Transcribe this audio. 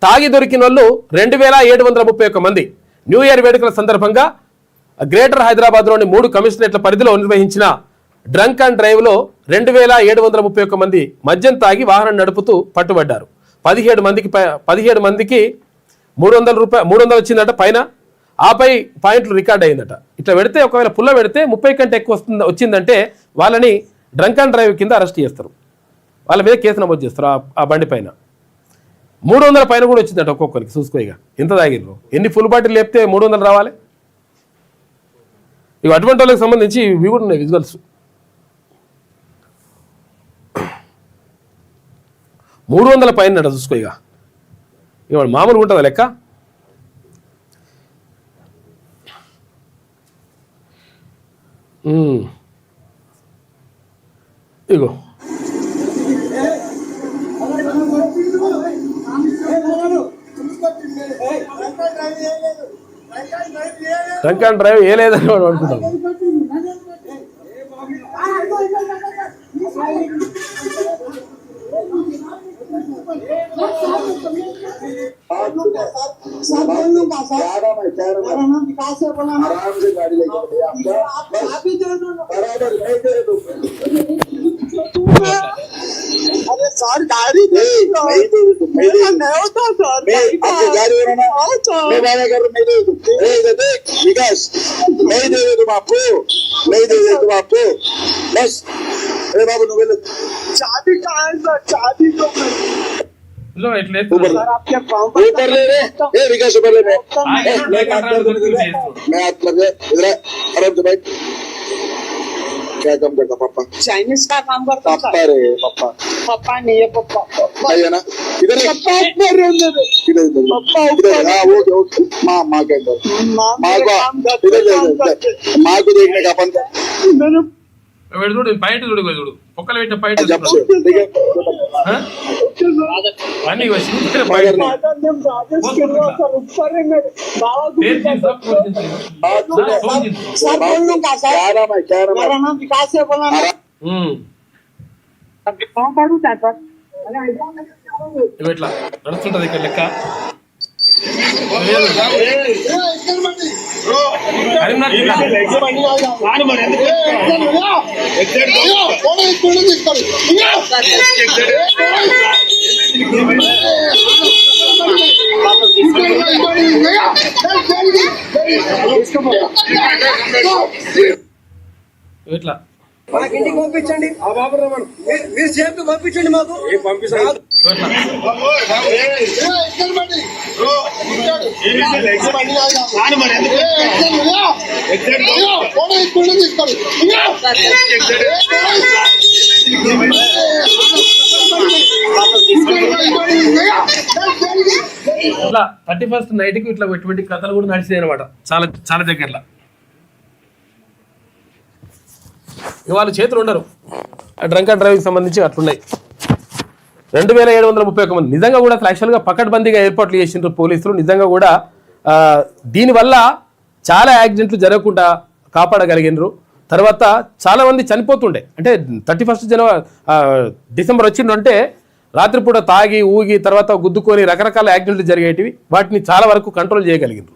తాగి దొరికిన వాళ్ళు 2731 మంది. న్యూ ఇయర్ వేడుకల సందర్భంగా గ్రేటర్ హైదరాబాద్లోని 3 కమిషనరేట్ల పరిధిలో నిర్వహించిన డ్రంక్ అండ్ డ్రైవ్లో 2731 మంది మద్యం తాగి వాహనం నడుపుతూ పట్టుబడ్డారు. 17 మందికి 300 వచ్చిందట పైన. ఆపై పాయింట్లు రికార్డ్ అయిందట. ఇట్లా పెడితే ఒకవేళ పుల్ల పెడితే 30 కంటే ఎక్కువ వచ్చిందంటే వాళ్ళని డ్రంక్ అండ్ డ్రైవ్ కింద అరెస్ట్ చేస్తారు. వాళ్ళ మీద కేసు నమోదు చేస్తారు. ఆ బండి పైన 300 పైన కూడా వచ్చిందట ఒక్కొక్కరికి. చూసుకోయిగా ఎంత తాగిర్రు, ఎన్ని ఫుల్ బాటిల్ లేపితే 300 రావాలి. ఇక అటువంటి వాళ్ళకి సంబంధించి ఇవి కూడా ఉన్నాయి విజువల్స్. 300 పైన చూసుకోయిగా. ఇవాళ మామూలుగా ఉంటుందా లెక్క? ఇగో డ్రంక్ అండ్ డ్రైవ్ ఏ లేదని వాడు అనుకుంటాను. अरे सर गाड़ी विकास नहीं दे तुम आपको नहीं दे तुम आपको बस। अरे बाबू नु चाबी कहाँ है सर? चाबी तो ऊपर ले रे। ए विकास ऊपर ले। मैं हाथ लगे इधर आराम से बैठ। क्या काम करता पापा? चाइनीज का काम करता पापा रे पापा। पापा नहीं है पापा। भाई है ना इधर पापा ऊपर इधर इधर हाँ वो माँ के अंदर माँ को इधर माँ को देखने का अपन చూడు పైట చూడు చూడు పొక్కలు పెట్టిన పైట అన్నీ ఇట్లా నడుస్తుంటది ఇక్కడ లెక్క. ఇట్లా మాకు ఇంటికి పంపించండి. మీరు సేఫ్ పంపించండి. మాకు పంపిస్తాను. ఇట్లా 31st నైట్కి ఇట్లా ఎటువంటి కథలు కూడా నడిచినాయి అనమాట. చాలా చాలా దగ్గరలో ఇవాళ చేతులు ఉండరు. డ్రంక్ అండ్ డ్రైవింగ్ సంబంధించి అట్లున్నాయి. 2731 మంది నిజంగా కూడా యాక్చువల్గా పకడ్బందీగా ఏర్పాట్లు చేసిండ్రు పోలీసులు. నిజంగా కూడా దీనివల్ల చాలా యాక్సిడెంట్లు జరగకుండా కాపాడగలిగినరు. తర్వాత చాలా మంది చనిపోతుండే. అంటే 31st డిసెంబర్ వచ్చిందంటే రాత్రిపూట తాగి ఊగి తర్వాత గుద్దుకొని రకరకాల యాక్సిడెంట్లు జరిగేటివి. వాటిని చాలా వరకు కంట్రోల్ చేయగలిగినరు.